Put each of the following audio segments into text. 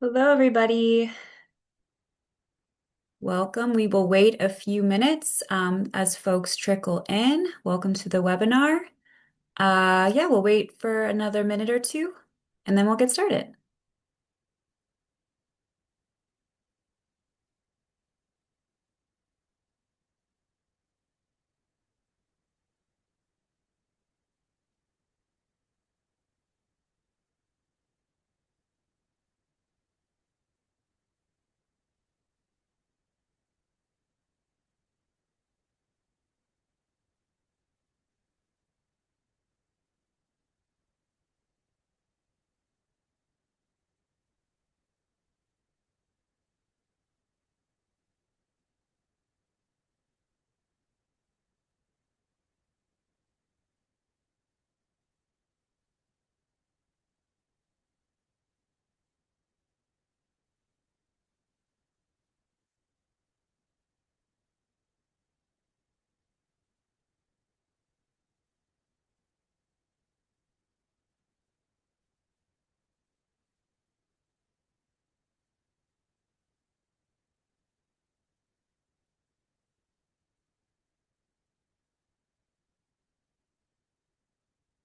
Hello, everybody. Welcome. We will wait a few minutes as folks trickle in. Welcome to the webinar. Yeah, we'll wait for another minute or two, and then we'll get started.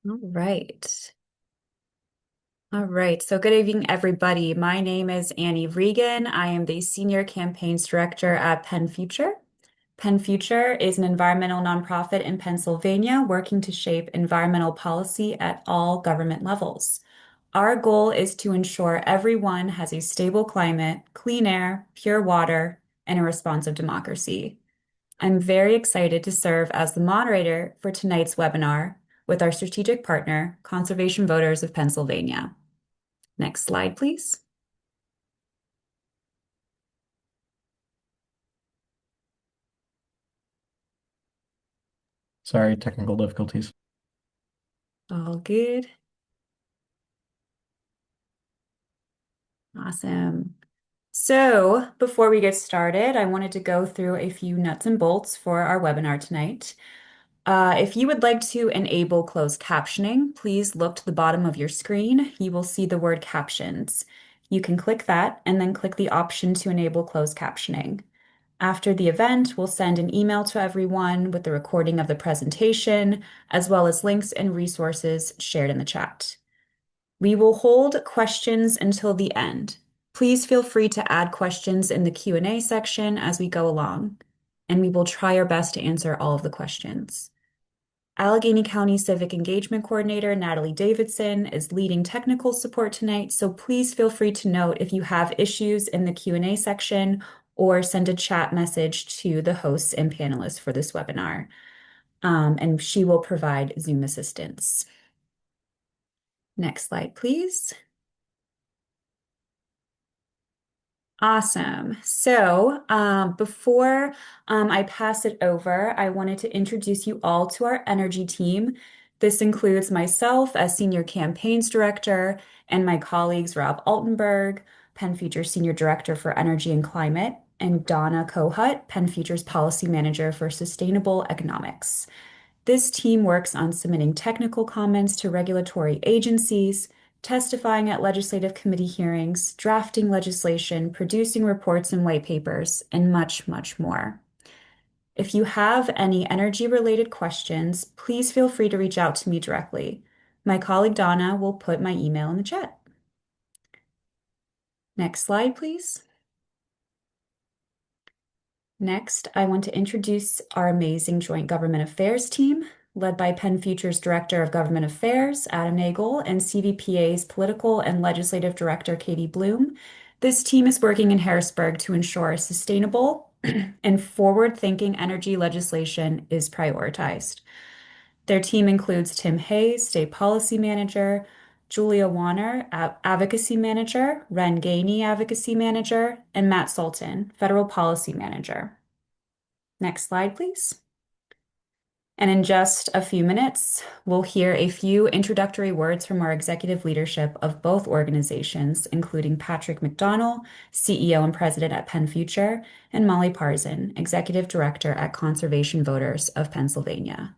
All right. All right. So good evening, everybody. My name is Annie Regan. I am the Senior Campaigns Director at Penn Future. Penn Future is an environmental nonprofit in Pennsylvania working to shape environmental policy at all government levels. Our goal is to ensure everyone has a stable climate, clean air, pure water, and a responsive democracy. I'm very excited to serve as the moderator for tonight's webinar with our strategic partner, Conservation Voters of Pennsylvania. Next slide, please. Sorry, technical difficulties. All good. Awesome. So before we get started, I wanted to go through a few nuts and bolts for our webinar tonight. If you would like to enable closed captioning, please look to the bottom of your screen. You will see the word captions. You can click that and then click the option to enable closed captioning. After the event, we'll send an email to everyone with the recording of the presentation, as well as links and resources shared in the chat. We will hold questions until the end. Please feel free to add questions in the Q&A section as we go along, and we will try our best to answer all of the questions. Allegheny County Civic Engagement Coordinator Natalie Davidson is leading technical support tonight, so please feel free to note if you have issues in the Q&A section or send a chat message to the hosts and panelists for this webinar, and she will provide Zoom assistance. Next slide, please. Awesome. So before I pass it over, I wanted to introduce you all to our energy team. This includes myself as Senior Campaigns Director and my colleagues Rob Altenberg, Penn Future Senior Director for Energy and Climate, and Donna Kohut, Penn Future's Policy Manager for Sustainable Economics. This team works on submitting technical comments to regulatory agencies, testifying at legislative committee hearings, drafting legislation, producing reports and white papers, and much, much more. If you have any energy-related questions, please feel free to reach out to me directly. My colleague Donna will put my email in the chat. Next slide, please. Next, I want to introduce our amazing Joint Government Affairs team, led by Penn Future's Director of Government Affairs, Adam Nagel, and CVPA's Political and Legislative Director, Katie Bloom. This team is working in Harrisburg to ensure sustainable and forward-thinking energy legislation is prioritized. Their team includes Tim Hayes, State Policy Manager, Julia Warner, Advocacy Manager, Ren Gainey, Advocacy Manager, and Matt Sultan, Federal Policy Manager. Next slide, please. And in just a few minutes, we'll hear a few introductory words from our executive leadership of both organizations, including Patrick McDonnell, CEO and President at Penn Future, and Molly Parzan, Executive Director at Conservation Voters of Pennsylvania.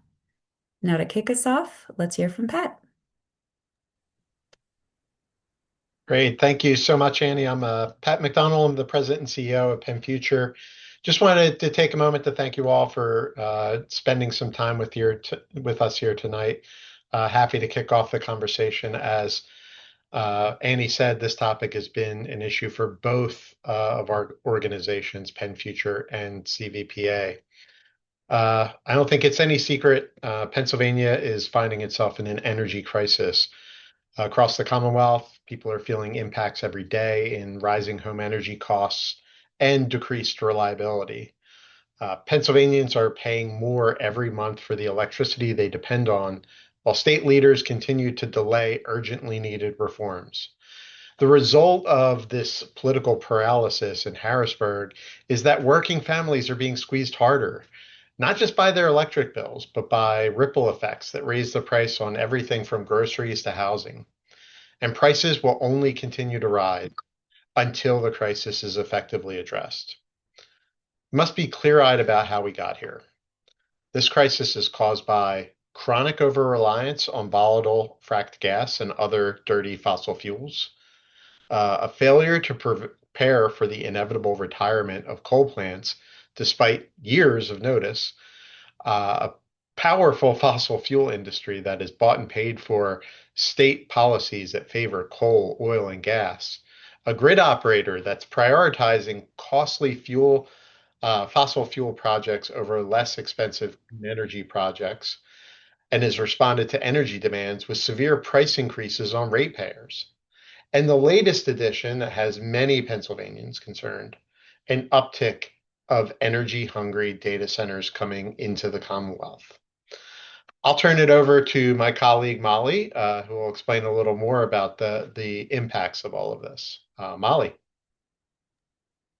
Now to kick us off, let's hear from Pat. Great. Thank you so much, Annie. I'm Pat McDonald. I'm the president and CEO of Penn Future. Just wanted to take a moment to thank you all for spending some time with us here tonight. Happy to kick off the conversation. As Annie said, this topic has been an issue for both of our organizations, Penn Future and CVPA. I don't think it's any secret. Pennsylvania is finding itself in an energy crisis. Across the Commonwealth, people are feeling impacts every day in rising home energy costs and decreased reliability. Pennsylvanians are paying more every month for the electricity they depend on, while state leaders continue to delay urgently needed reforms. The result of this political paralysis in Harrisburg is that working families are being squeezed harder, not just by their electric bills, but by ripple effects that raise the price on everything from groceries to housing. And prices will only continue to rise until the crisis is effectively addressed. We must be clear eyed about how we got here. This crisis is caused by chronic over reliance on volatile fracked gas and other dirty fossil fuels, a failure to prepare for the inevitable retirement of coal plants despite years of notice, a powerful fossil fuel industry that is bought and paid for state policies that favor coal, oil, and gas, a grid operator that's prioritizing costly fossil fuel projects over less expensive energy projects, and has responded to energy demands with severe price increases on ratepayers. And the latest edition that has many Pennsylvanians concerned, an uptick of energy hungry data centers coming into the Commonwealth. I'll turn it over to my colleague Molly, who will explain a little more about the impacts of all of this. Molly.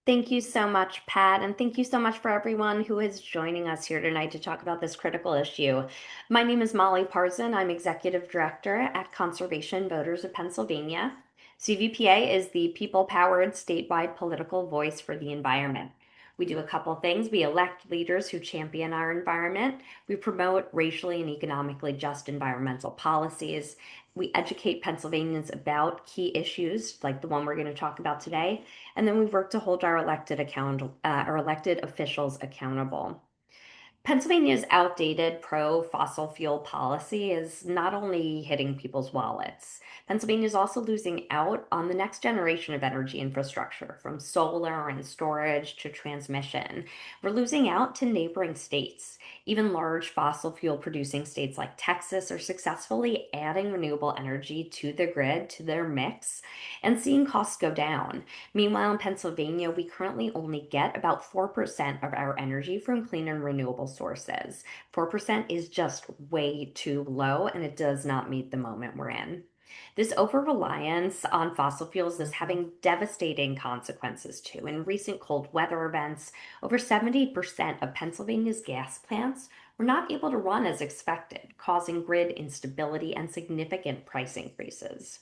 Thank you so much, Pat, and thank you so much for everyone who is joining us here tonight to talk about this critical issue. My name is Molly Parson. I'm Executive Director at Conservation Voters of Pennsylvania. CVPA is the people-powered statewide political voice for the environment. We do a couple things. We elect leaders who champion our environment. We promote racially and economically just environmental policies. We educate Pennsylvanians about key issues like the one we're going to talk about today, and then we work to hold our elected officials accountable. Pennsylvania's outdated pro fossil fuel policy is not only hitting people's wallets, Pennsylvania is also losing out on the next generation of energy infrastructure, from solar and storage to transmission. We're losing out to neighboring states. Even large fossil fuel producing states like Texas are successfully adding renewable energy to the grid, to their mix, and seeing costs go down. Meanwhile, in Pennsylvania, we currently only get about 4% of our energy from clean and renewable sources. 4% is just way too low, and it does not meet the moment we're in. This over reliance on fossil fuels is having devastating consequences too. In recent cold weather events, over 70% of Pennsylvania's gas plants were not able to run as expected, causing grid instability and significant price increases.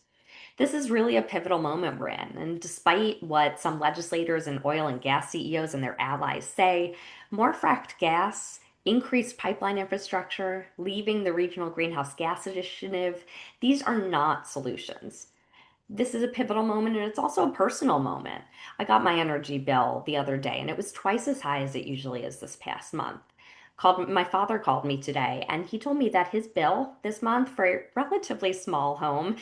This is really a pivotal moment we're in. And despite what some legislators and oil and gas CEOs and their allies say, more fracked gas, increased pipeline infrastructure, leaving the regional greenhouse gas initiative, these are not solutions. This is a pivotal moment and it's also a personal moment. I got my energy bill the other day and it was twice as high as it usually is this past month. My father called me today and he told me that his bill this month for a relatively small home,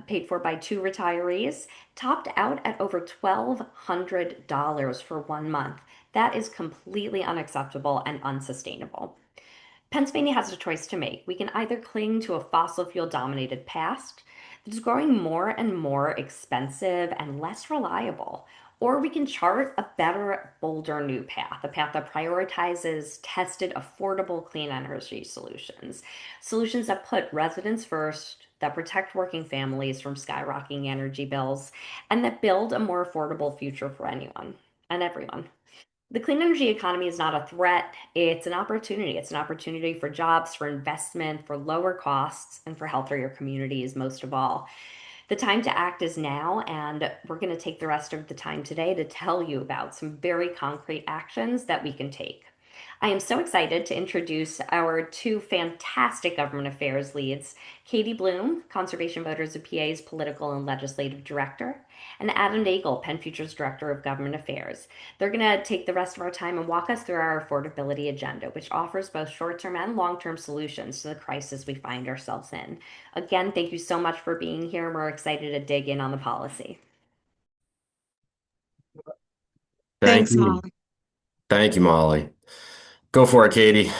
paid for by two retirees, topped out at over $1,200 for 1 month. That is completely unacceptable and unsustainable. Pennsylvania has a choice to make. We can either cling to a fossil fuel dominated past that is growing more and more expensive and less reliable, or we can chart a better, bolder new path, a path that prioritizes tested, affordable, clean energy solutions. Solutions that put residents first, that protect working families from skyrocketing energy bills, and that build a more affordable future for anyone and everyone. The clean energy economy is not a threat, it's an opportunity. It's an opportunity for jobs, for investment, for lower costs, and for healthier communities, most of all. The time to act is now, and we're going to take the rest of the time today to tell you about some very concrete actions that we can take. I am so excited to introduce our two fantastic government affairs leads, Katie Bloom, Conservation Voters of PA's Political and Legislative Director, and Adam Nagel, Penn Future's Director of Government Affairs. They're going to take the rest of our time and walk us through our affordability agenda, which offers both short-term and long-term solutions to the crisis we find ourselves in. Again, thank you so much for being here. We're excited to dig in on the policy. Thank Thanks, you. Molly. Thank you, Molly. Go for it, Katie.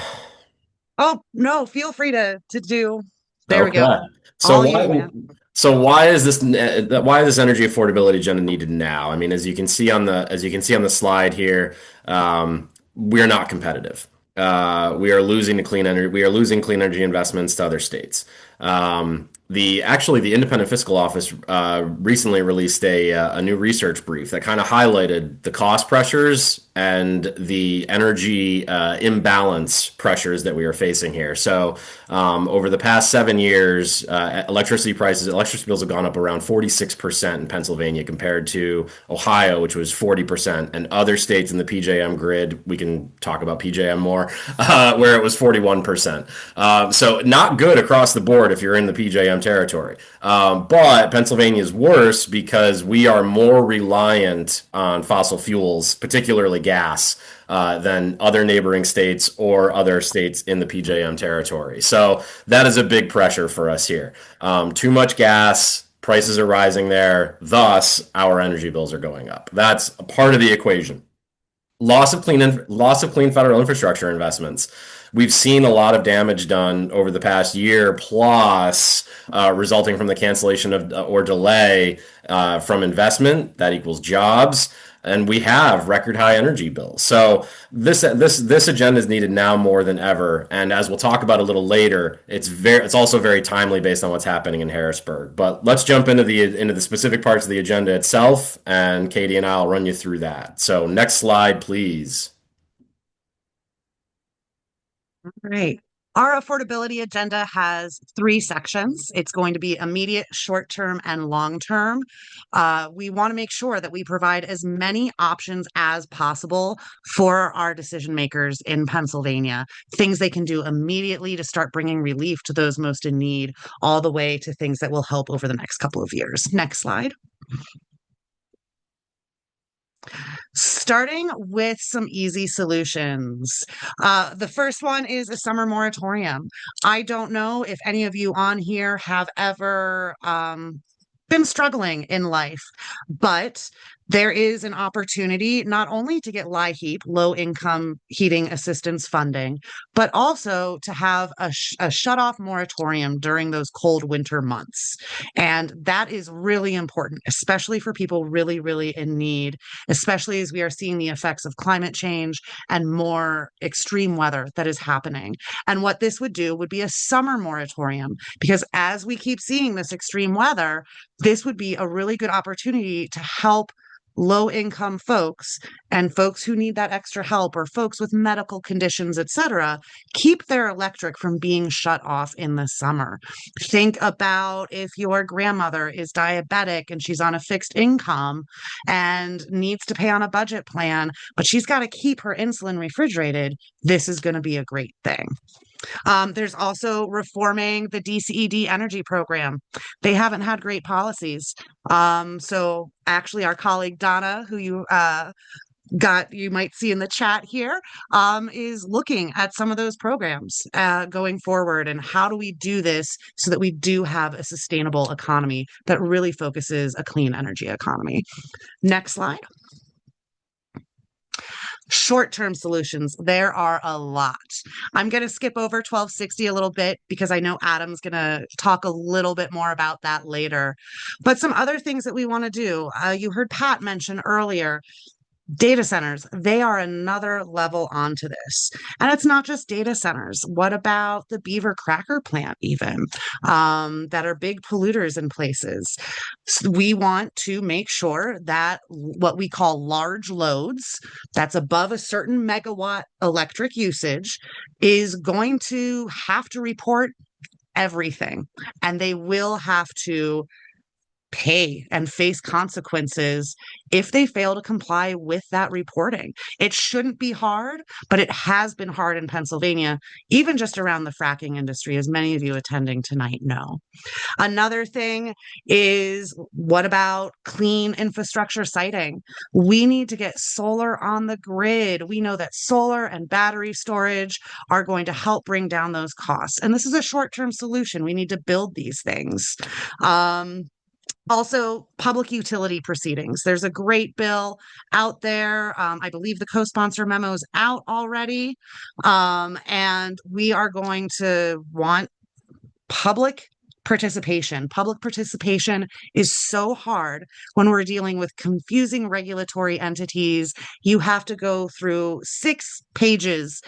Oh, no, feel free to do. There we go. Okay. So All you, why man. so why is this energy affordability agenda needed now? I mean, as you can see on the slide here, we are not competitive. We are losing clean energy investments to other states. The Independent Fiscal Office recently released a new research brief that kind of highlighted the cost pressures and the energy imbalance pressures that we are facing here. So over the past 7 years, electricity bills have gone up around 46% in Pennsylvania compared to Ohio, which was 40%, and other states in the PJM grid. We can talk about PJM more, where it was 41%. So not good across the board if you're in the PJM territory. But Pennsylvania is worse because we are more reliant on fossil fuels, particularly gas, than other neighboring states or other states in the PJM territory. So that is a big pressure for us here. Too much gas, prices are rising there, thus our energy bills are going up. That's a part of the equation. Loss of clean federal infrastructure investments. We've seen a lot of damage done over the past year plus, resulting from the cancellation of or delay from investment. That equals jobs, and we have record high energy bills. So this agenda is needed now more than ever. And as we'll talk about a little later, it's also very timely based on what's happening in Harrisburg. But let's jump into the specific parts of the agenda itself, and Katie and I'll run you through that. So next slide, please. Right. Our affordability agenda has three sections. It's going to be immediate, short term, and long term. We want to make sure that we provide as many options as possible for our decision makers in Pennsylvania, things they can do immediately to start bringing relief to those most in need, all the way to things that will help over the next couple of years. Next slide. Starting with some easy solutions. The first one is a summer moratorium. I don't know if any of you on here have ever been struggling in life, but there is an opportunity not only to get LIHEAP, low income heating assistance funding, but also to have a shut off moratorium during those cold winter months. And that is really important, especially for people really, really in need, especially as we are seeing the effects of climate change and more extreme weather that is happening. And what this would do would be a summer moratorium, because as we keep seeing this extreme weather, this would be a really good opportunity to help low income folks and folks who need that extra help, or folks with medical conditions, etc., keep their electric from being shut off in the summer. Think about if your grandmother is diabetic and she's on a fixed income and needs to pay on a budget plan, but she's got to keep her insulin refrigerated. This is going to be a great thing. There's also reforming the DCED energy program. They haven't had great policies. So actually our colleague Donna, who you might see in the chat here, is looking at some of those programs going forward, and how do we do this so that we do have a sustainable economy that really focuses a clean energy economy. Next slide. Short-term solutions, there are a lot. I'm going to skip over 1260 a little bit because I know Adam's going to talk a little bit more about that later. But some other things that we want to do, you heard Pat mention earlier, data centers, they are another level onto this. And it's not just data centers. What about the Beaver Cracker plant even, that are big polluters in places? So we want to make sure that what we call large loads, that's above a certain megawatt electric usage, is going to have to report everything. And they will have to pay and face consequences if they fail to comply with that reporting. It shouldn't be hard, but it has been hard in Pennsylvania, even just around the fracking industry, as many of you attending tonight know. Another thing is, what about clean infrastructure siting? We need to get solar on the grid. We know that solar and battery storage are going to help bring down those costs. And this is a short-term solution. We need to build these things. Also, public utility proceedings. There's a great bill out there. I believe the co-sponsor memo is out already. And we are going to want public participation. Public participation is so hard when we're dealing with confusing regulatory entities. You have to go through 6 pages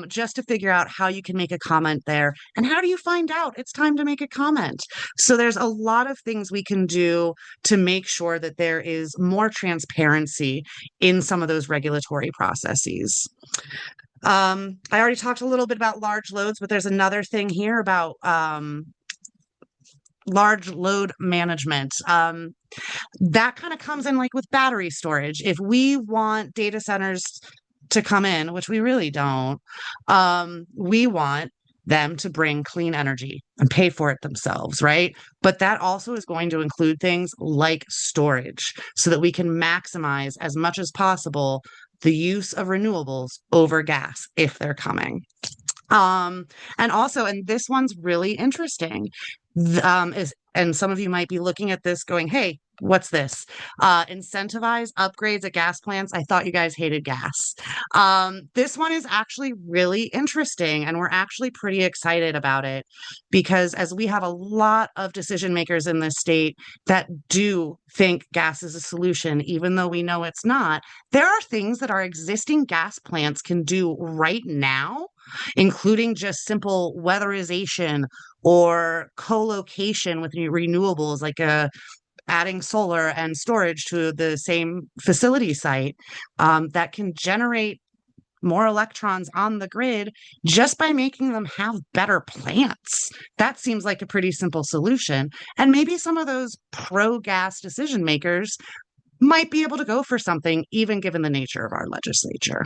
just to figure out how you can make a comment there. And how do you find out it's time to make a comment? So there's a lot of things we can do to make sure that there is more transparency in some of those regulatory processes. I already talked a little bit about large loads, but there's another thing here about large load management. That kind of comes in like with battery storage. If we want data centers to come in, which we really don't, we want them to bring clean energy and pay for it themselves, right? But that also is going to include things like storage so that we can maximize as much as possible the use of renewables over gas if they're coming. And also, and this one's really interesting, and some of you might be looking at this going, hey, what's this? Incentivize upgrades at gas plants. I thought you guys hated gas. This one is actually really interesting, and we're actually pretty excited about it because as we have a lot of decision makers in this state that do think gas is a solution, even though we know it's not, there are things that our existing gas plants can do right now, including just simple weatherization or co-location with renewables, like adding solar and storage to the same facility site, that can generate more electrons on the grid just by making them have better plants. That seems like a pretty simple solution. And maybe some of those pro-gas decision makers might be able to go for something, even given the nature of our legislature.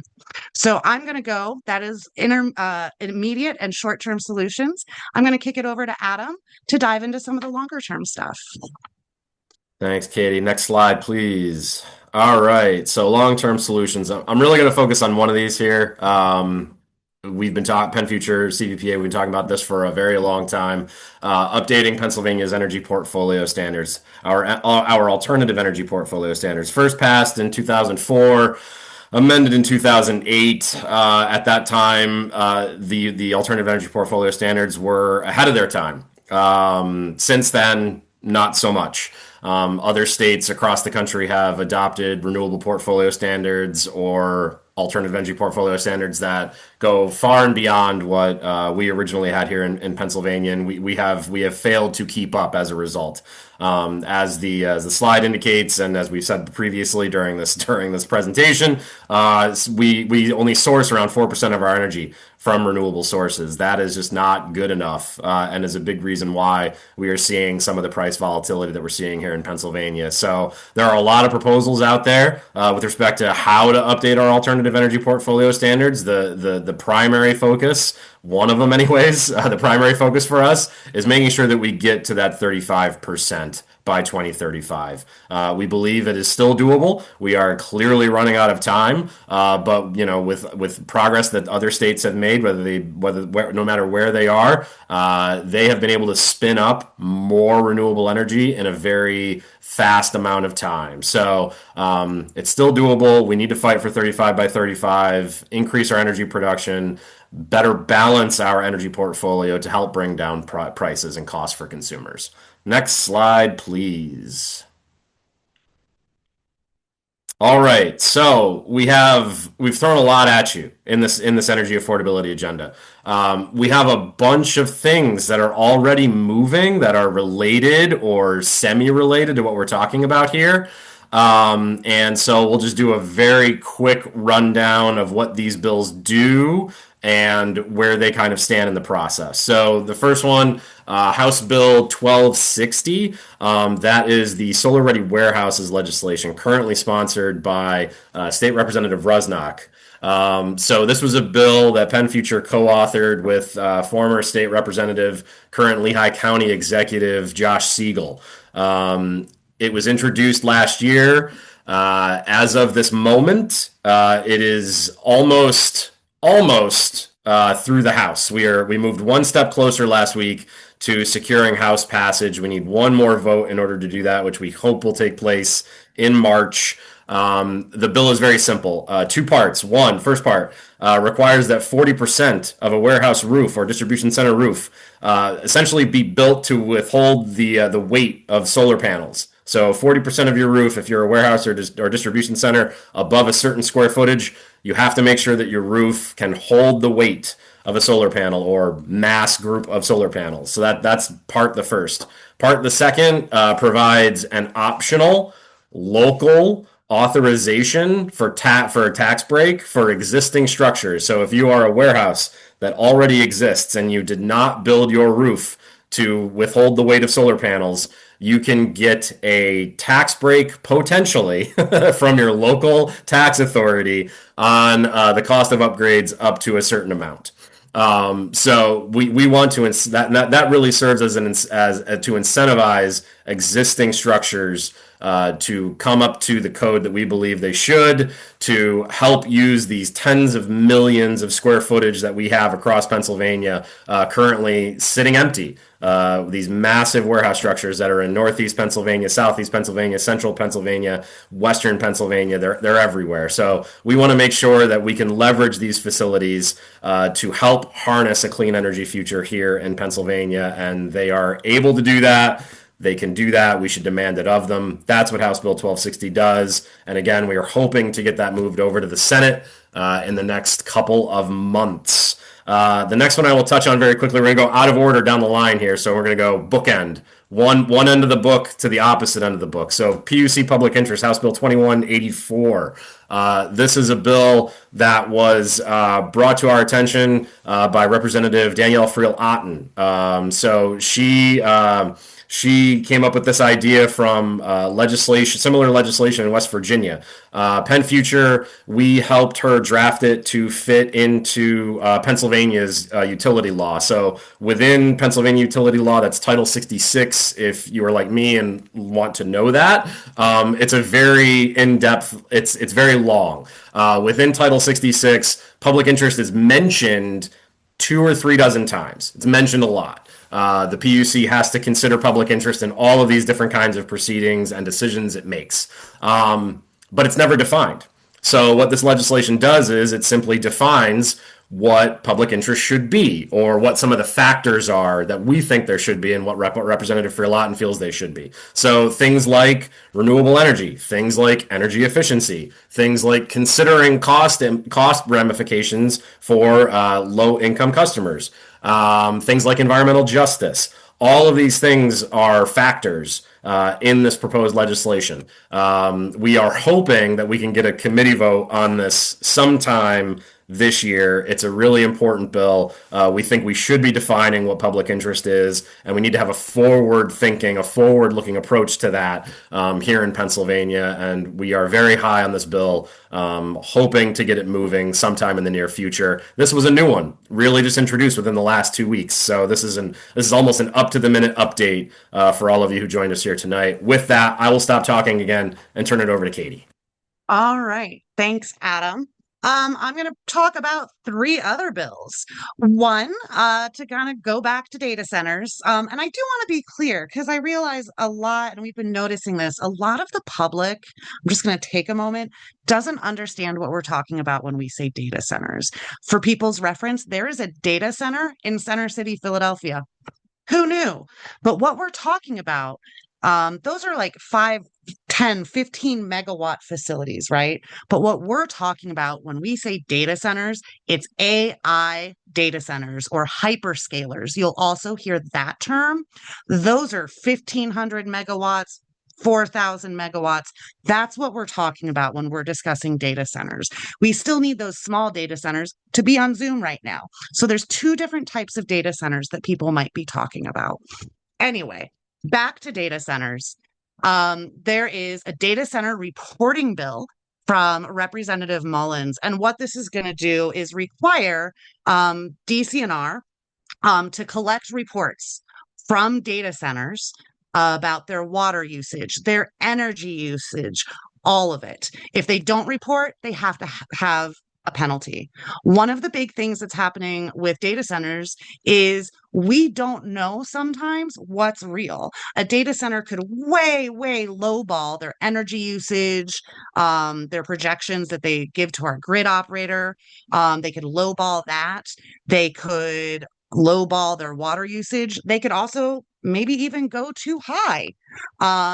So I'm going to go. That is immediate and short-term solutions. I'm going to kick it over to Adam to dive into some of the longer-term stuff. Thanks, Katie. Next slide, please. All right. So long-term solutions. I'm really going to focus on one of these here. We've been talking, Penn Future, CVPA, we've been talking about this for a very long time. Updating Pennsylvania's energy portfolio standards, our alternative energy portfolio standards. First passed in 2004, amended in 2008. At that time, the alternative energy portfolio standards were ahead of their time. Since then, not so much. Other states across the country have adopted renewable portfolio standards or alternative energy portfolio standards that go far and beyond what we originally had here in Pennsylvania, and we have failed to keep up as a result. As the slide indicates, and as we've said previously during this presentation, we only source around 4% of our energy from renewable sources. That is just not good enough, and is a big reason why we are seeing some of the price volatility that we're seeing here in Pennsylvania. So there are a lot of proposals out there with respect to how to update our alternative energy portfolio standards. The primary focus, one of them anyways, the primary focus for us is making sure that we get to that 35% by 2035. We believe it is still doable. We are clearly running out of time, but with progress that other states have made, no matter where they are, they have been able to spin up more renewable energy in a very fast amount of time. So it's still doable. We need to fight for 35 by 35, increase our energy production, better balance our energy portfolio to help bring down prices and costs for consumers. Next slide, please. All right, so we've thrown a lot at you in this energy affordability agenda. We have a bunch of things that are already moving that are related or semi-related to what we're talking about here. And so we'll just do a very quick rundown of what these bills do and where they kind of stand in the process. So the first one, House Bill 1260, that is the solar ready warehouses legislation currently sponsored by State Representative Rusnak. So this was a bill that Penn Future co-authored with former state representative, current Lehigh County executive Josh Siegel. It was introduced last year. As of this moment, it is almost through the House. We moved one step closer last week to securing House passage. We need one more vote in order to do that, which we hope will take place in March. The bill is very simple. Two parts. First part requires that 40% of a warehouse roof or distribution center roof essentially be built to withhold the weight of solar panels. So 40% of your roof, if you're a warehouse or distribution center above a certain square footage, you have to make sure that your roof can hold the weight of a solar panel or mass group of solar panels. So that's part the first. Part the second provides an optional local authorization for a tax break for existing structures. So if you are a warehouse that already exists and you did not build your roof to withhold the weight of solar panels, you can get a tax break potentially from your local tax authority on the cost of upgrades up to a certain amount. So we want to that really serves as to incentivize existing structures to come up to the code that we believe they should, to help use these tens of millions of square footage that we have across Pennsylvania currently sitting empty. These massive warehouse structures that are in Northeast Pennsylvania, Southeast Pennsylvania, Central Pennsylvania, Western Pennsylvania, they're everywhere. So we want to make sure that we can leverage these facilities to help harness a clean energy future here in Pennsylvania, and they are able to do that. They can do that. We should demand it of them. That's what House Bill 1260 does. And again, we are hoping to get that moved over to the Senate in the next couple of months. The next one I will touch on very quickly. We're going to go out of order down the line here. So we're going to go bookend. One end of the book to the opposite end of the book. So PUC Public Interest, House Bill 2184. This is a bill that was brought to our attention by Representative Danielle Friel-Otten. So she came up with this idea from similar legislation in West Virginia. Penn Future, we helped her draft it to fit into Pennsylvania's utility law. So within Pennsylvania utility law, that's Title 66. If you are like me and want to know that, it's a very in-depth. It's very long. Within Title 66, public interest is mentioned 2 or 3 dozen times. It's mentioned a lot. The PUC has to consider public interest in all of these different kinds of proceedings and decisions it makes. But it's never defined. So what this legislation does is it simply defines what public interest should be, or what some of the factors are that we think there should be, and what Representative Friel-Otten feels they should be. So things like renewable energy, things like energy efficiency, things like considering cost ramifications for low-income customers, things like environmental justice. All of these things are factors in this proposed legislation. We are hoping that we can get a committee vote on this sometime this year. It's a really important bill. We think we should be defining what public interest is, and we need to have a forward-looking approach to that here in Pennsylvania. And we are very high on this bill, hoping to get it moving sometime in the near future. This was a new one, really just introduced within the last 2 weeks. So this is almost an up-to-the-minute update for all of you who joined us here tonight. With that, I will stop talking again and turn it over to Katie. All right. Thanks, Adam. I'm going to talk about 3 other bills. One, to kind of go back to data centers. And I do want to be clear because I realize a lot, and we've been noticing this, a lot of the public, I'm just going to take a moment, doesn't understand what we're talking about when we say data centers. For people's reference, there is a data center in Center City, Philadelphia. Who knew? But what we're talking about, those are like 5, 10, 15 megawatt facilities, right? But what we're talking about when we say data centers, it's AI data centers or hyperscalers. You'll also hear that term. Those are 1,500 megawatts, 4,000 megawatts. That's what we're talking about when we're discussing data centers. We still need those small data centers to be on Zoom right now. So there's two different types of data centers that people might be talking about. Anyway, back to data centers. There is a data center reporting bill from Representative Mullins. And what this is going to do is require DCNR to collect reports from data centers about their water usage, their energy usage, all of it. If they don't report, they have to have a penalty. One of the big things that's happening with data centers is we don't know sometimes what's real. A data center could way lowball their energy usage, their projections that they give to our grid operator. They could lowball that. They could lowball their water usage. They could also maybe even go too high.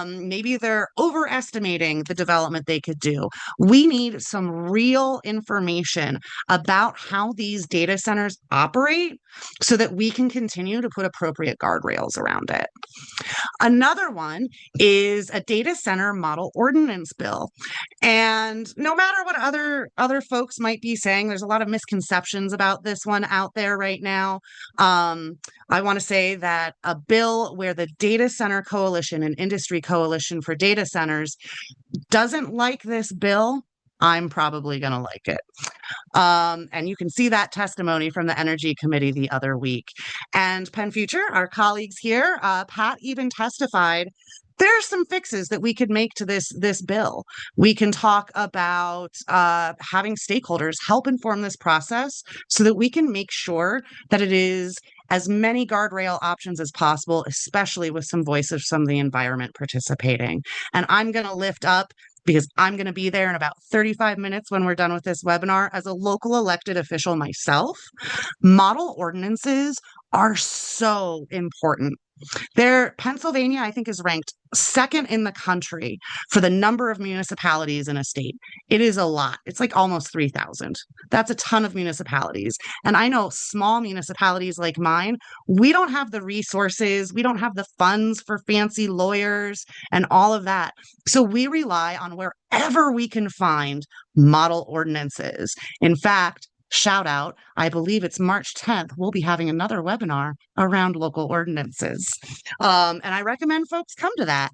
Maybe they're overestimating the development they could do. We need some real information about how these data centers operate so that we can continue to put appropriate guardrails around it. Another one is a data center model ordinance bill. And no matter what other folks might be saying, there's a lot of misconceptions about this one out there right now. I want to say that a bill where the Data Center Coalition and Industry Coalition for Data Centers doesn't like this bill, I'm probably going to like it. And you can see that testimony from the Energy Committee the other week. And Penn Future, our colleagues here, Pat even testified there are some fixes that we could make to this bill. We can talk about having stakeholders help inform this process so that we can make sure that it is as many guardrail options as possible, especially with some voice of some of the environment participating. And I'm going to lift up, because I'm going to be there in about 35 minutes when we're done with this webinar as a local elected official myself. Model ordinances are so important. Pennsylvania, I think, is ranked second in the country for the number of municipalities in a state. It is a lot. It's like almost 3,000. That's a ton of municipalities. And I know small municipalities like mine, we don't have the resources, we don't have the funds for fancy lawyers and all of that. So we rely on wherever we can find model ordinances. In fact, shout out, I believe it's March 10th, we'll be having another webinar around local ordinances. And I recommend folks come to that.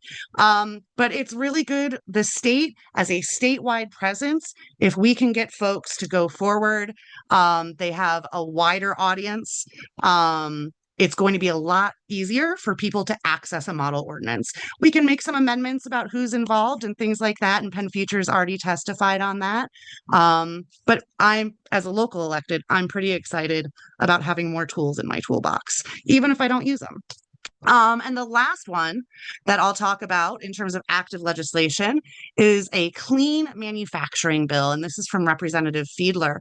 But it's really good, the state as a statewide presence, if we can get folks to go forward, they have a wider audience. It's going to be a lot easier for people to access a model ordinance. We can make some amendments about who's involved and things like that, and Penn Future's already testified on that. But as a local elected, I'm pretty excited about having more tools in my toolbox, even if I don't use them. And the last one that I'll talk about in terms of active legislation is a clean manufacturing bill, and this is from Representative Fiedler.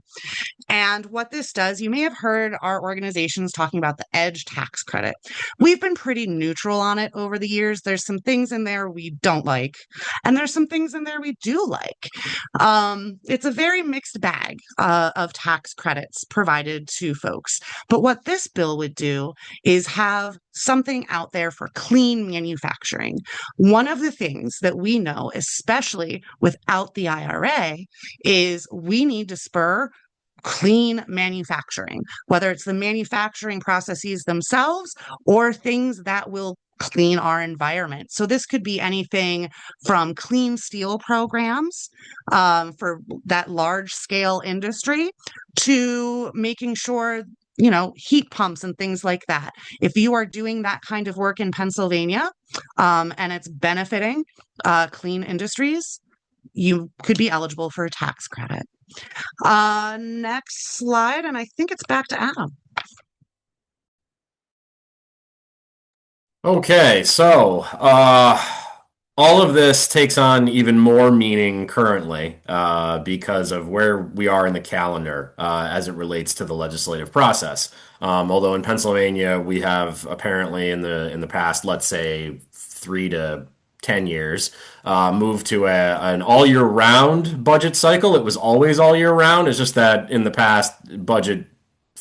And what this does, you may have heard our organizations talking about the EDGE tax credit. We've been pretty neutral on it over the years. There's some things in there we don't like, and there's some things in there we do like. It's a very mixed bag of tax credits provided to folks. But what this bill would do is have something out there for clean manufacturing. One of the things that we know, especially without the IRA, is we need to spur clean manufacturing, whether it's the manufacturing processes themselves or things that will clean our environment. So this could be anything from clean steel programs for that large scale industry to making sure, heat pumps and things like that. If you are doing that kind of work in Pennsylvania and it's benefiting clean industries, you could be eligible for a tax credit. Next slide, and I think it's back to Adam. Okay, so all of this takes on even more meaning currently because of where we are in the calendar as it relates to the legislative process. Although in Pennsylvania, we have apparently in the past, let's say 3 to 10 years, moved to an all year round budget cycle. It was always all year round. It's just that in the past, budget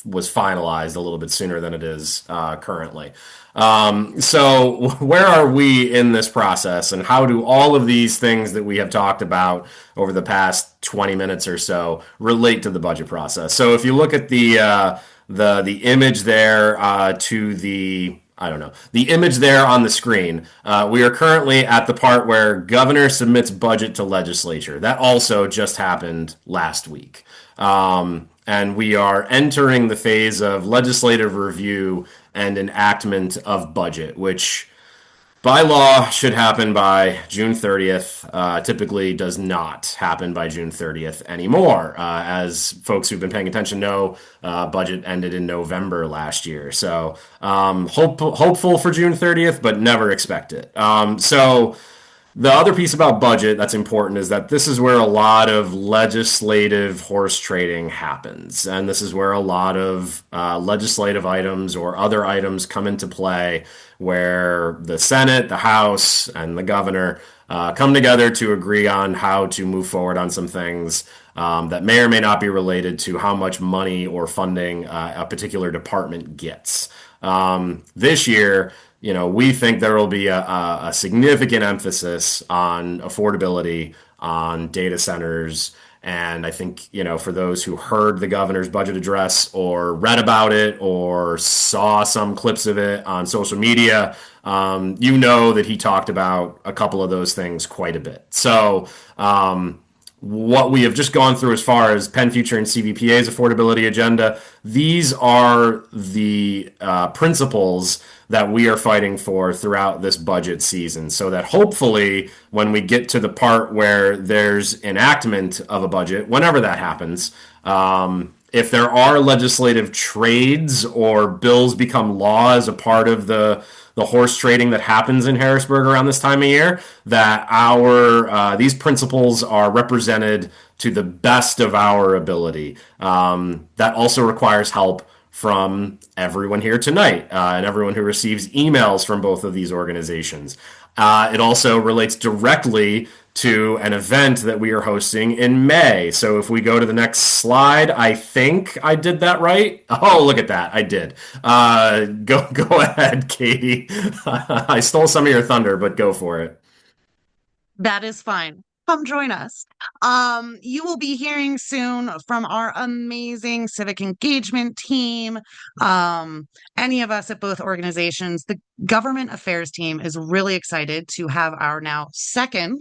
was finalized a little bit sooner than it is currently. So where are we in this process, and how do all of these things that we have talked about over the past 20 minutes or so relate to the budget process? So if you look at the image there to the I don't know. The image there on the screen. We are currently at the part where governor submits budget to legislature. That also just happened last week. And we are entering the phase of legislative review and enactment of budget, which by law should happen by June 30th. Typically does not happen by June 30th anymore. As folks who've been paying attention know, budget ended in November last year. So hopeful for June 30th, but never expect it. So the other piece about budget that's important is that this is where a lot of legislative horse trading happens. And this is where a lot of legislative items or other items come into play, where the Senate, the House, and the governor come together to agree on how to move forward on some things that may or may not be related to how much money or funding a particular department gets. This year, we think there will be a significant emphasis on affordability, on data centers. And I think, for those who heard the governor's budget address or read about it or saw some clips of it on social media, that he talked about a couple of those things quite a bit. So, what we have just gone through as far as Penn Future and CVPA's affordability agenda, these are the principles that we are fighting for throughout this budget season, so that hopefully when we get to the part where there's enactment of a budget, whenever that happens, if there are legislative trades or bills become law as a part of the horse trading that happens in Harrisburg around this time of year, that our these principles are represented to the best of our ability. That also requires help from everyone here tonight and everyone who receives emails from both of these organizations. It also relates directly to an event that we are hosting in May. So if we go to the next slide, I think I did that right. Oh, look at that. I did. Go ahead, Katie. I stole some of your thunder, but go for it. That is fine. Come join us. You will be hearing soon from our amazing civic engagement team. Any of us at both organizations. The government affairs team is really excited to have our now second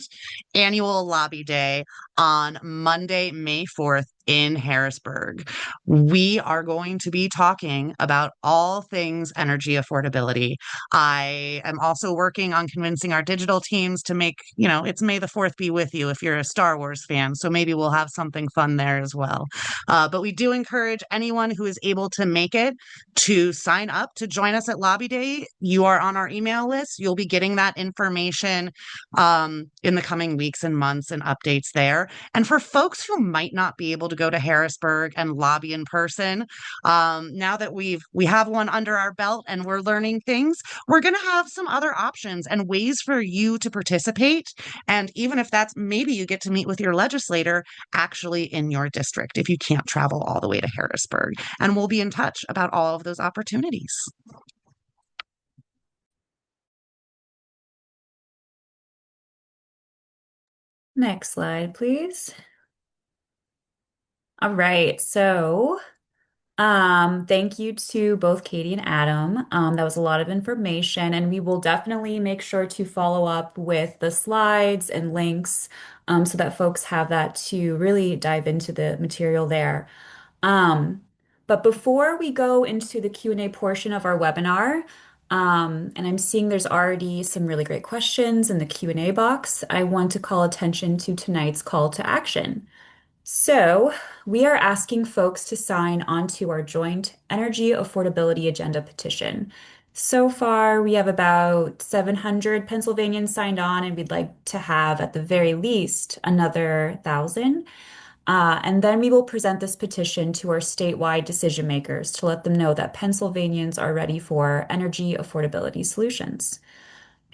annual lobby day on Monday, May 4th in Harrisburg. We are going to be talking about all things energy affordability. I am also working on convincing our digital teams to make, it's May the 4th be with you if you're a Star Wars fan. So maybe we'll have something fun there as well. But we do encourage anyone who is able to make it to sign up to join us at Lobby Day. You are on our email list. You'll be getting that information in the coming weeks and months and updates there. And for folks who might not be able to go to Harrisburg and lobby in person, now that we have one under our belt and we're learning things, we're going to have some other options and ways for you to participate. And even if that's maybe you get to meet with your legislator actually in your district if you can't travel all the way to Harrisburg. And we'll be in touch about all of those opportunities. Next slide, please. All right, so thank you to both Katie and Adam. That was a lot of information, and we will definitely make sure to follow up with the slides and links so that folks have that to really dive into the material there. But before we go into the Q&A portion of our webinar, and I'm seeing there's already some really great questions in the Q&A box, I want to call attention to tonight's call to action. So, we are asking folks to sign onto our joint Energy Affordability Agenda petition. So far, we have about 700 Pennsylvanians signed on, and we'd like to have, at the very least, another 1,000. And then we will present this petition to our statewide decision makers to let them know that Pennsylvanians are ready for energy affordability solutions.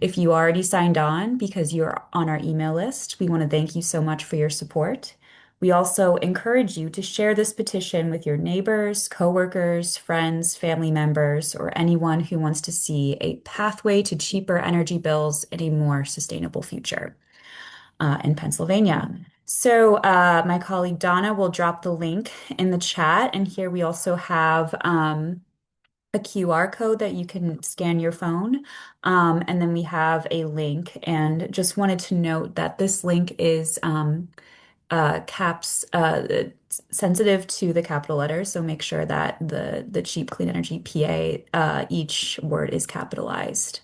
If you already signed on because you're on our email list, we want to thank you so much for your support. We also encourage you to share this petition with your neighbors, coworkers, friends, family members, or anyone who wants to see a pathway to cheaper energy bills and a more sustainable future in Pennsylvania. So, my colleague Donna will drop the link in the chat. And here we also have a QR code that you can scan your phone. And then we have a link. And just wanted to note that this link is caps sensitive to the capital letters. So make sure that the cheap clean energy PA, each word is capitalized.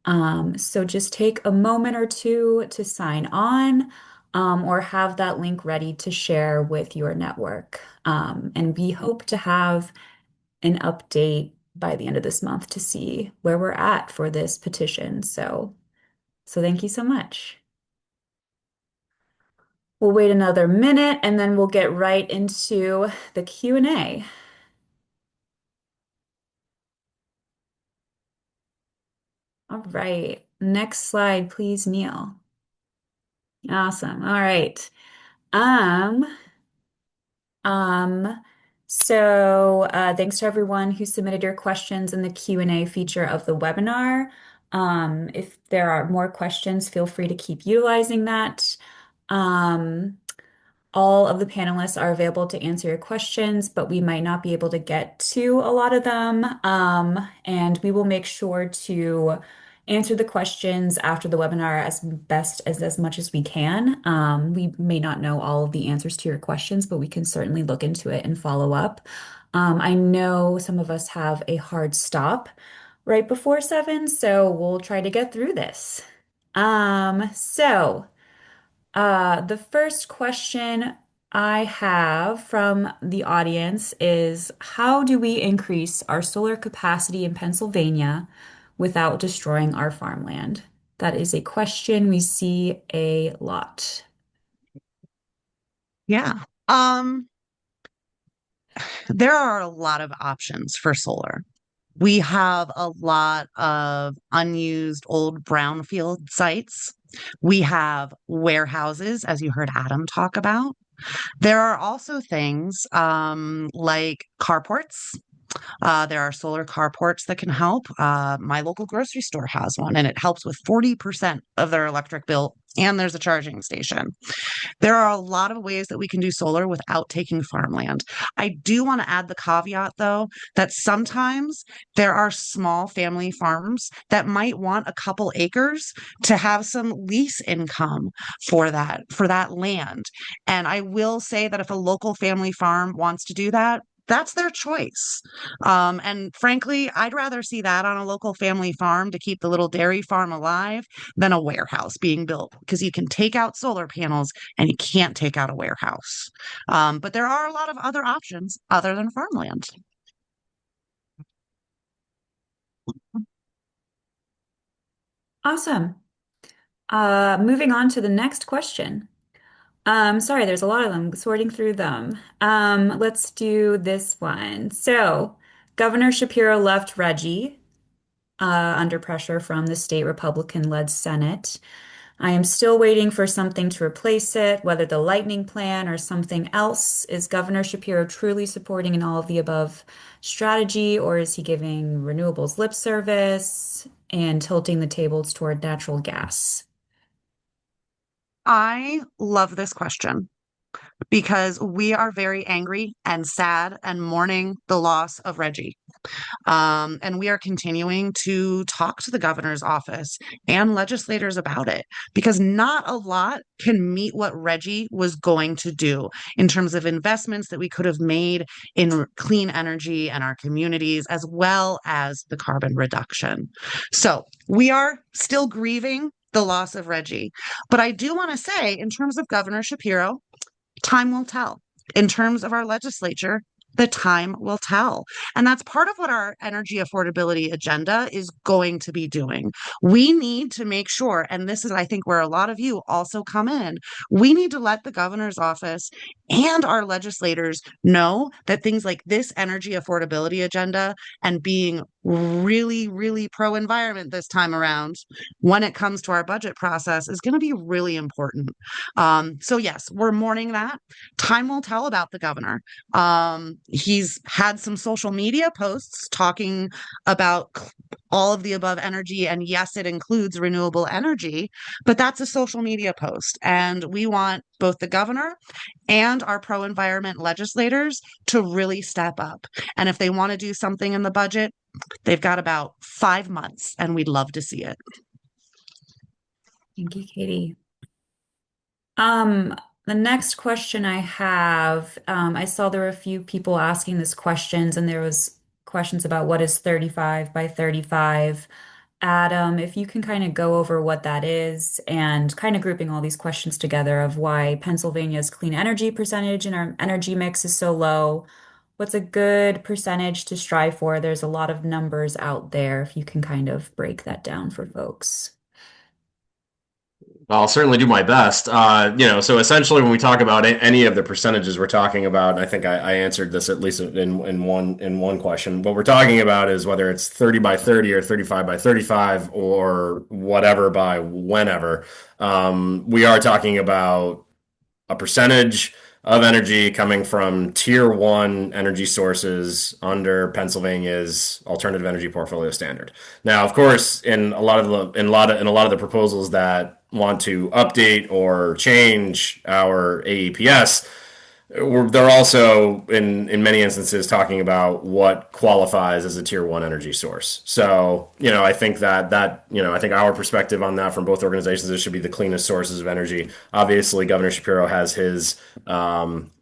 So just take a moment or two to sign on, or have that link ready to share with your network. And we hope to have an update by the end of this month to see where we're at for this petition. So thank you so much. We'll wait another minute and then we'll get right into the Q&A. All right. Next slide, please, Neil. Awesome. All right. Um, Um, thanks to everyone who submitted your questions in the Q&A feature of the webinar. If there are more questions, feel free to keep utilizing that. Um, all of the panelists are available to answer your questions, but we might not be able to get to a lot of them. And we will make sure to answer the questions after the webinar as much as we can. We may not know all of the answers to your questions, but we can certainly look into it and follow up. I know some of us have a hard stop right before 7, so we'll try to get through this. The first question I have from the audience is, how do we increase our solar capacity in Pennsylvania without destroying our farmland? That is a question we see a lot. Yeah. There are a lot of options for solar. We have a lot of unused old brownfield sites. We have warehouses, as you heard Adam talk about. There are also things like carports. There are solar carports that can help. My local grocery store has one, and it helps with 40% of their electric bill. And there's a charging station. There are a lot of ways that we can do solar without taking farmland. I do want to add the caveat, though, that sometimes there are small family farms that might want a couple acres to have some lease income for that land. And I will say that if a local family farm wants to do that, that's their choice. And frankly, I'd rather see that on a local family farm to keep the little dairy farm alive than a warehouse being built, because you can take out solar panels and you can't take out a warehouse. But there are a lot of other options other than farmland. Awesome. Moving on to the next question. Sorry, there's a lot of them, sorting through them. Let's do this one. So, Governor Shapiro left Reggie under pressure from the state Republican-led Senate. I am still waiting for something to replace it, whether the lightning plan or something else. Is Governor Shapiro truly supporting an all of the above strategy, or is he giving renewables lip service and tilting the tables toward natural gas? I love this question because we are very angry and sad and mourning the loss of Reggie. And we are continuing to talk to the governor's office and legislators about it because not a lot can meet what Reggie was going to do in terms of investments that we could have made in clean energy and our communities, as well as the carbon reduction. So we are still grieving the loss of Reggie. But I do want to say, in terms of Governor Shapiro, time will tell. In terms of our legislature, The time will tell. And that's part of what our energy affordability agenda is going to be doing. We need to make sure, and this is, I think, where a lot of you also come in, we need to let the governor's office and our legislators know that things like this energy affordability agenda and being really, really pro environment this time around when it comes to our budget process is going to be really important. So, yes, we're mourning that. Time will tell about the governor. He's had some social media posts talking about all of the above energy. And yes, it includes renewable energy, but that's a social media post. And we want both the governor and our pro environment legislators to really step up. And if they want to do something in the budget, they've got about 5 months, and we'd love to see it. Thank you, Katie. Um, the next question I have, I saw there were a few people asking this questions, and there was questions about what is 35 by 35. Adam, if you can kind of go over what that is and kind of grouping all these questions together of why Pennsylvania's clean energy percentage in our energy mix is so low. What's a good percentage to strive for? There's a lot of numbers out there. If you can kind of break that down for folks. I'll certainly do my best. So essentially, when we talk about any of the percentages we're talking about, and I think I answered this at least in one question. What we're talking about is whether it's 30 by 30 or 35 by 35 or whatever by whenever. We are talking about a percentage of energy coming from tier one energy sources under Pennsylvania's alternative energy portfolio standard. Now, of course, in a lot of the proposals that want to update or change our AEPS, they're also in many instances talking about what qualifies as a tier one energy source. So, I think I think our perspective on that from both organizations, it should be the cleanest sources of energy. Obviously, Governor Shapiro has his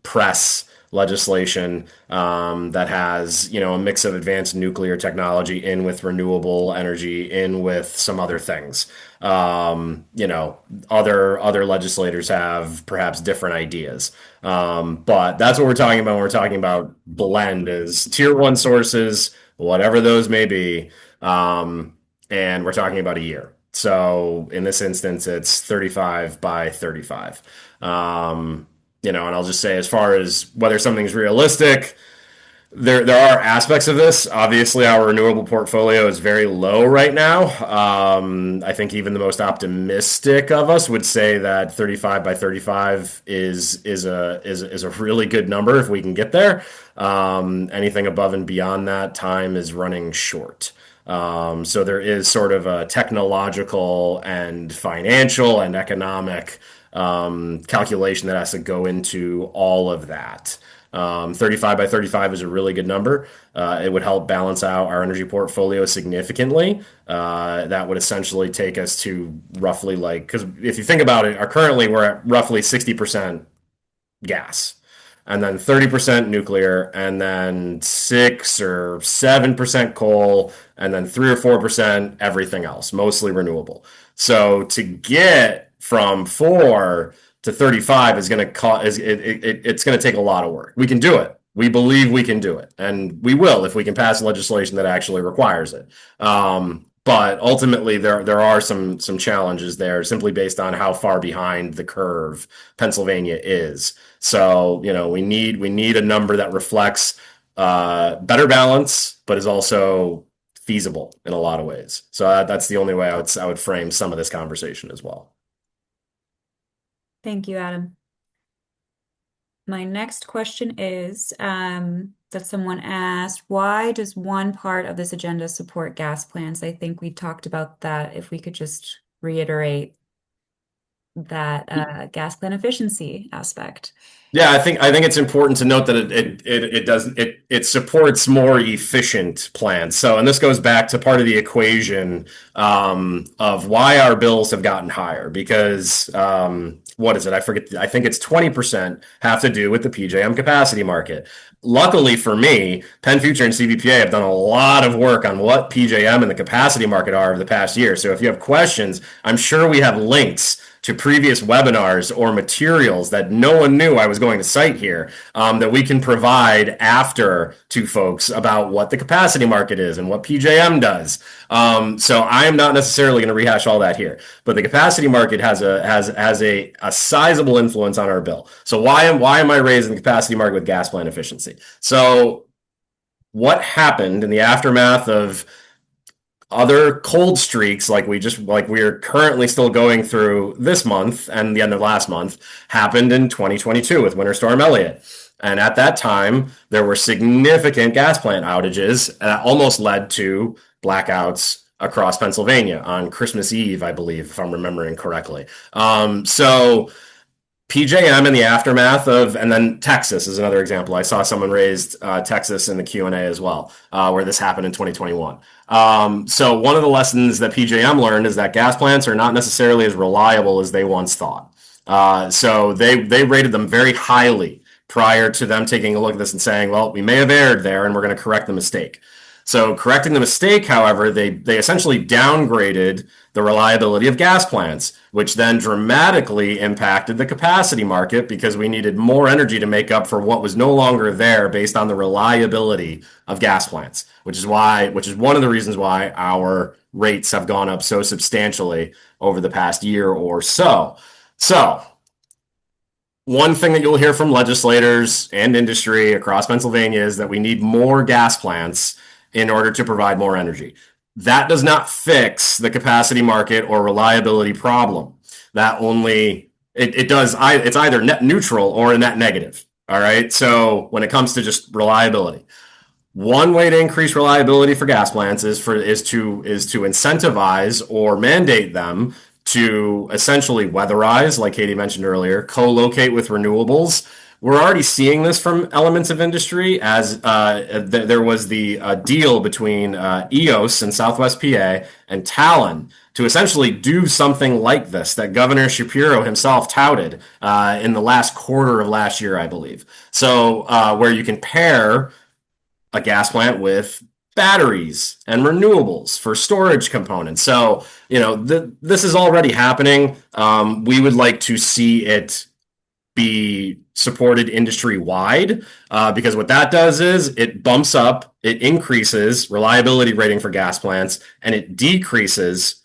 press legislation that has a mix of advanced nuclear technology in with renewable energy in with some other things. Other legislators have perhaps different ideas. But that's what we're talking about when we're talking about blend is tier one sources, whatever those may be. And we're talking about a year. So in this instance, it's 35 by 35. And I'll just say as far as whether something's realistic, there are aspects of this. Obviously, our renewable portfolio is very low right now. I think even the most optimistic of us would say that 35 by 35 is a really good number if we can get there. Anything above and beyond that, time is running short. So there is sort of a technological and financial and economic calculation that has to go into all of that. 35 by 35 is a really good number. It would help balance out our energy portfolio significantly. That would essentially take us to roughly because if you think about it, currently we're at roughly 60% gas, and then 30% nuclear, and then 6 or 7% coal, and then 3 or 4% everything else, mostly renewable. So to get from 4 to 35 is going to it's going to take a lot of work. We can do it. We believe we can do it, and we will if we can pass legislation that actually requires it. But ultimately, there are some challenges there simply based on how far behind the curve Pennsylvania is. So we need a number that reflects better balance, but is also feasible in a lot of ways. So that's the only way I would frame some of this conversation as well. Thank you, Adam. My next question is that someone asked, why does one part of this agenda support gas plants? I think we talked about that. If we could just reiterate that gas plant efficiency aspect. Yeah, I think it's important to note that it supports more efficient plants. So, and this goes back to part of the equation of why our bills have gotten higher because what is it? I forget. I think it's 20% have to do with the PJM capacity market. Luckily for me, Penn Future and CVPA have done a lot of work on what PJM and the capacity market are over the past year. So if you have questions, I'm sure we have links to previous webinars or materials that no one knew I was going to cite here, that we can provide after to folks about what the capacity market is and what PJM does. So I am not necessarily going to rehash all that here, but the capacity market has a sizable influence on our bill. So why am I raising the capacity market with gas plant efficiency? So what happened in the aftermath of other cold streaks like we're currently still going through this month and the end of last month happened in 2022 with Winter Storm Elliott. And at that time, there were significant gas plant outages that almost led to blackouts across Pennsylvania on Christmas Eve, I believe, if I'm remembering correctly. So PJM in the aftermath of, and then Texas is another example. I saw someone raised Texas in the Q&A as well, where this happened in 2021. So one of the lessons that PJM learned is that gas plants are not necessarily as reliable as they once thought. So they rated them very highly prior to them taking a look at this and saying, well, we may have erred there and we're going to correct the mistake. So correcting the mistake, however, they essentially downgraded the reliability of gas plants, which then dramatically impacted the capacity market because we needed more energy to make up for what was no longer there based on the reliability of gas plants, which is one of the reasons why our rates have gone up so substantially over the past year or so. So one thing that you'll hear from legislators and industry across Pennsylvania is that we need more gas plants in order to provide more energy. That does not fix the capacity market or reliability problem. That only, it's either net neutral or a net negative. All right. So when it comes to just reliability, one way to increase reliability for gas plants is to incentivize or mandate them to essentially weatherize, like Katie mentioned earlier, co-locate with renewables. We're already seeing this from elements of industry as there was the deal between EOS in Southwest PA and Talon to essentially do something like this that Governor Shapiro himself touted in the last quarter of last year, I believe. So where you can pair a gas plant with batteries and renewables for storage components. So, this is already happening. We would like to see it be supported industry wide because what that does is it increases reliability rating for gas plants and it decreases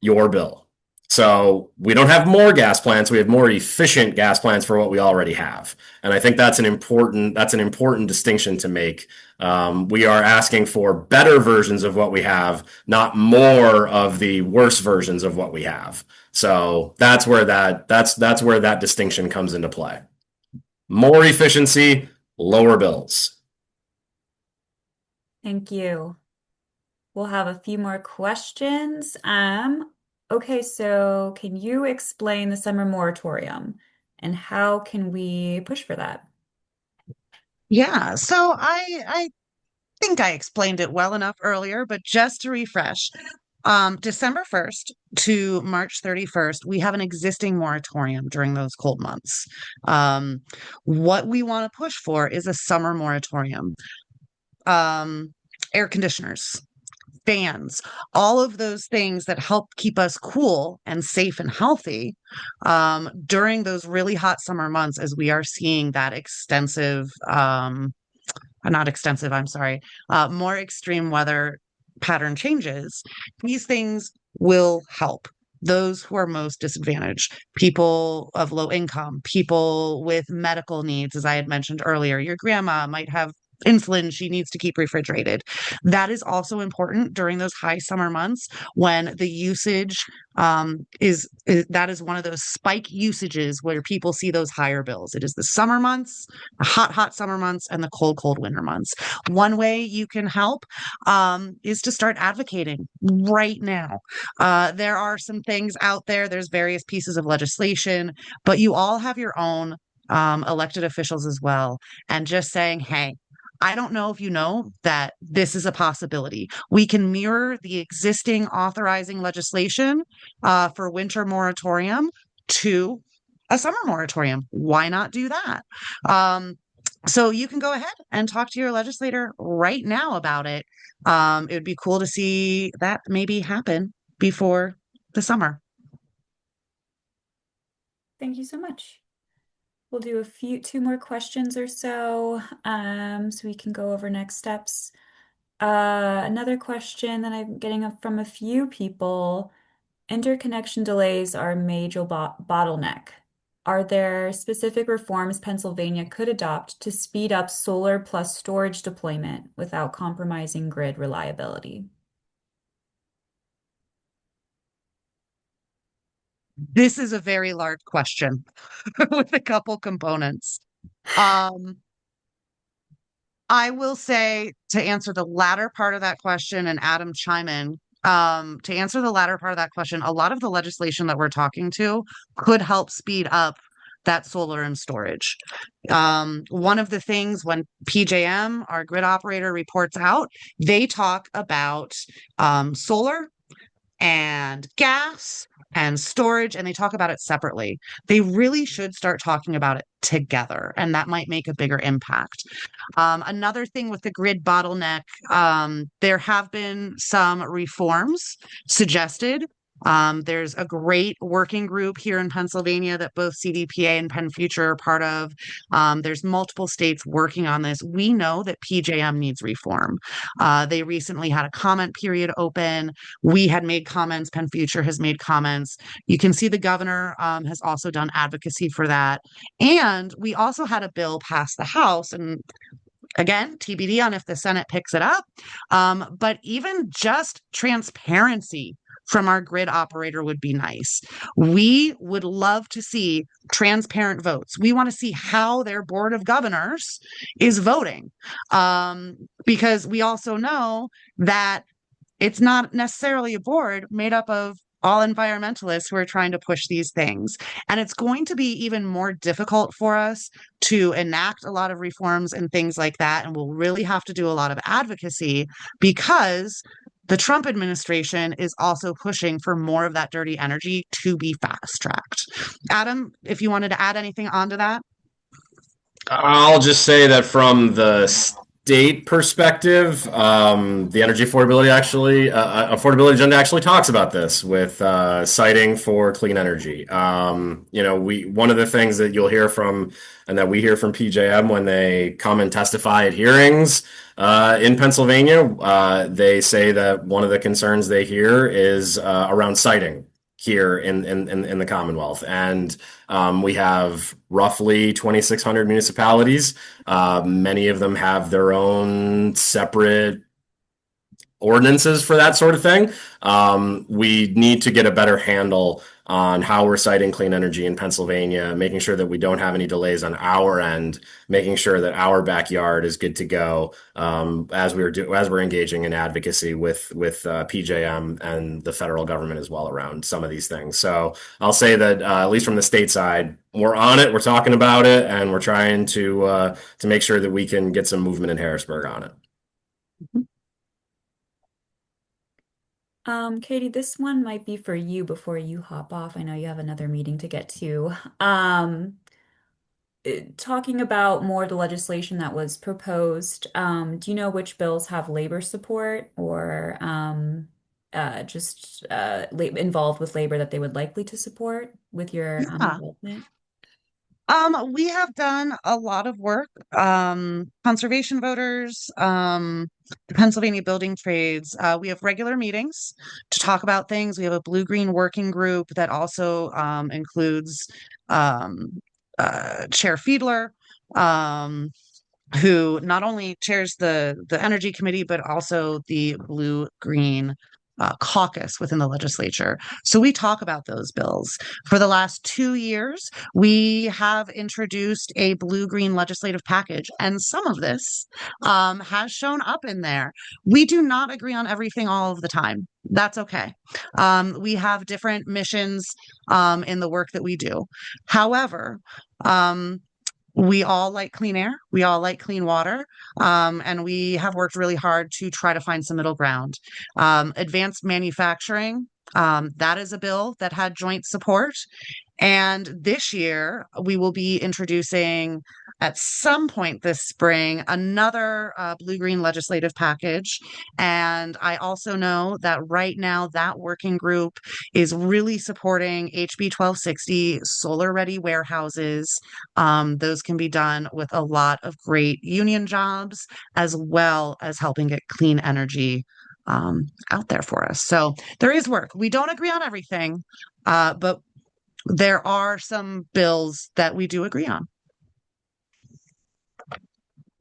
your bill. So we don't have more gas plants, we have more efficient gas plants for what we already have. And I think that's an important distinction to make. We are asking for better versions of what we have, not more of the worse versions of what we have. So that's where that distinction comes into play. More efficiency, lower bills. Thank you. We'll have a few more questions. Okay, so can you explain the summer moratorium and how can we push for that? Yeah, so I think I explained it well enough earlier, but just to refresh, December 1st to March 31st, we have an existing moratorium during those cold months. What we want to push for is a summer moratorium. Air conditioners, fans, all of those things that help keep us cool and safe and healthy during those really hot summer months as we are seeing that not extensive, I'm sorry, more extreme weather pattern changes. These things will help those who are most disadvantaged, people of low income, people with medical needs, as I had mentioned earlier. Your grandma might have insulin she needs to keep refrigerated. That is also important during those high summer months when the usage that is one of those spike usages where people see those higher bills. It is the summer months, the hot summer months, and the cold winter months. One way you can help is to start advocating right now. There are some things out there. There's various pieces of legislation, but you all have your own elected officials as well. And just saying, hey, I don't know if you know that this is a possibility. We can mirror the existing authorizing legislation for winter moratorium to a summer moratorium. Why not do that? So you can go ahead and talk to your legislator right now about it. It would be cool to see that maybe happen before the summer. Thank you so much. We'll do two more questions or so, so we can go over next steps. Another question that I'm getting up from a few people. Interconnection delays are a major bottleneck. Are there specific reforms Pennsylvania could adopt to speed up solar plus storage deployment without compromising grid reliability? This is a very large question with a couple components. Um, I will say to answer the latter part of that question, and Adam chime in. To answer the latter part of that question, a lot of the legislation that we're talking to could help speed up that solar and storage. One of the things when PJM, our grid operator, reports out, they talk about solar and gas and storage, and they talk about it separately. They really should start talking about it together, and that might make a bigger impact. Another thing with the grid bottleneck, there have been some reforms suggested. There's a great working group here in Pennsylvania that both CDPA and Penn Future are part of. There's multiple states working on this. We know that PJM needs reform. They recently had a comment period open. We had made comments. Penn Future has made comments. You can see the governor has also done advocacy for that. And we also had a bill pass the House, and again, TBD on if the Senate picks it up. But even just transparency from our grid operator would be nice. We would love to see transparent votes. We want to see how their board of governors is voting, because we also know that it's not necessarily a board made up of all environmentalists who are trying to push these things. And it's going to be even more difficult for us to enact a lot of reforms and things like that. And we'll really have to do a lot of advocacy because the Trump administration is also pushing for more of that dirty energy to be fast tracked. Adam, if you wanted to add anything onto that. I'll just say that from the state perspective, the energy affordability agenda actually talks about this with citing for clean energy. We one of the things that you'll hear from and that we hear from PJM when they come and testify at hearings in Pennsylvania, they say that one of the concerns they hear is around siting here in the Commonwealth. And we have roughly 2,600 municipalities. Many of them have their own separate ordinances for that sort of thing. We need to get a better handle on how we're citing clean energy in Pennsylvania, making sure that we don't have any delays on our end, making sure that our backyard is good to go as we're engaging in advocacy with PJM and the federal government as well around some of these things. So I'll say that at least from the state side, we're on it, we're talking about it, and we're trying to make sure that we can get some movement in Harrisburg on it. Katie, this one might be for you before you hop off. I know you have another meeting to get to. Talking about more of the legislation that was proposed, do you know which bills have labor support or just involved with labor that they would likely to support with your Yeah. involvement? We have done a lot of work. Conservation voters, the Pennsylvania building trades. We have regular meetings to talk about things. We have a blue-green working group that also includes um, Chair Fiedler, who not only chairs the Energy Committee, but also the Blue-Green caucus within the legislature. So we talk about those bills. For the last 2 years, we have introduced a blue-green legislative package, and some of this has shown up in there. We do not agree on everything all of the time. That's okay. We have different missions in the work that we do. However, we all like clean air. We all like clean water. And we have worked really hard to try to find some middle ground. Advanced manufacturing, that is a bill that had joint support. And this year, we will be introducing at some point this spring another blue-green legislative package. And I also know that right now that working group is really supporting HB 1260 solar-ready warehouses. Those can be done with a lot of great union jobs, as well as helping get clean energy out there for us. So there is work. We don't agree on everything, but there are some bills that we do agree on.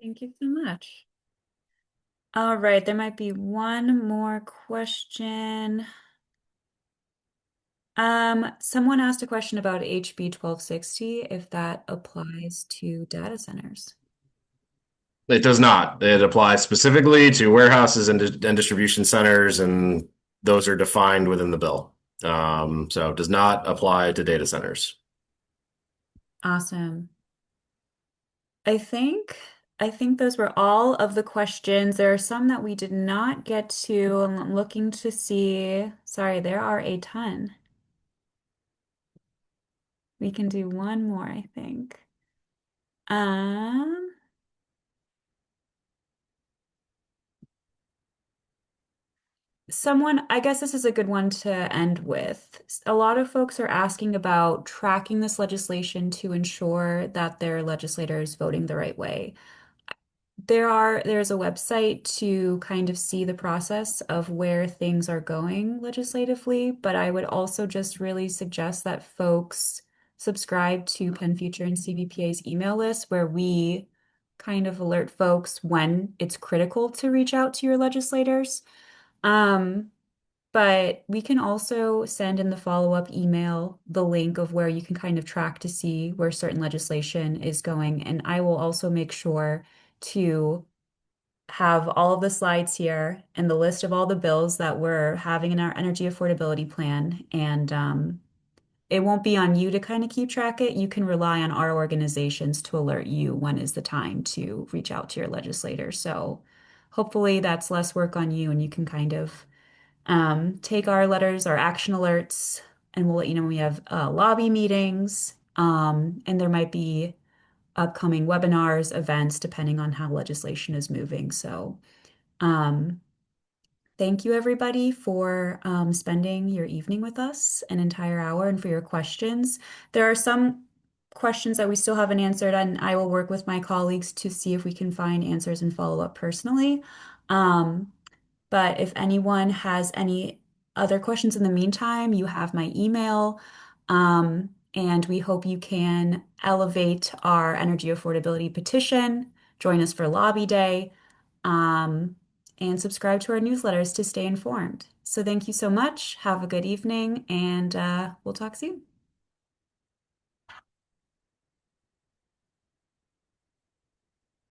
Thank you so much. All right, there might be one more question. Someone asked a question about HB 1260, if that applies to data centers. It does not. It applies specifically to warehouses and distribution centers, and those are defined within the bill. So it does not apply to data centers. Awesome. I think I think those were all of the questions. There are some that we did not get to. I'm looking to see. Sorry, there are a ton. We can do one more, I think. Um, I guess this is a good one to end with. A lot of folks are asking about tracking this legislation to ensure that their legislator is voting the right way. There's a website to kind of see the process of where things are going legislatively, but I would also just really suggest that folks subscribe to Penn Future and CVPA's email list where we kind of alert folks when it's critical to reach out to your legislators. Um, but we can also send in the follow-up email the link of where you can kind of track to see where certain legislation is going. And I will also make sure to have all of the slides here and the list of all the bills that we're having in our energy affordability plan. And it won't be on you to kind of keep track it. You can rely on our organizations to alert you when is the time to reach out to your legislator. So hopefully that's less work on you and you can kind of take our letters, our action alerts, and we'll let you know when we have lobby meetings. And there might be upcoming webinars, events, depending on how legislation is moving. So, um, thank you everybody for spending your evening with us, an entire hour, and for your questions. There are some questions that we still haven't answered, and I will work with my colleagues to see if we can find answers and follow up personally. Um, but if anyone has any other questions in the meantime, you have my email. And we hope you can elevate our energy affordability petition, join us for Lobby Day, um, and subscribe to our newsletters to stay informed. So thank you so much. Have a good evening, and we'll talk soon.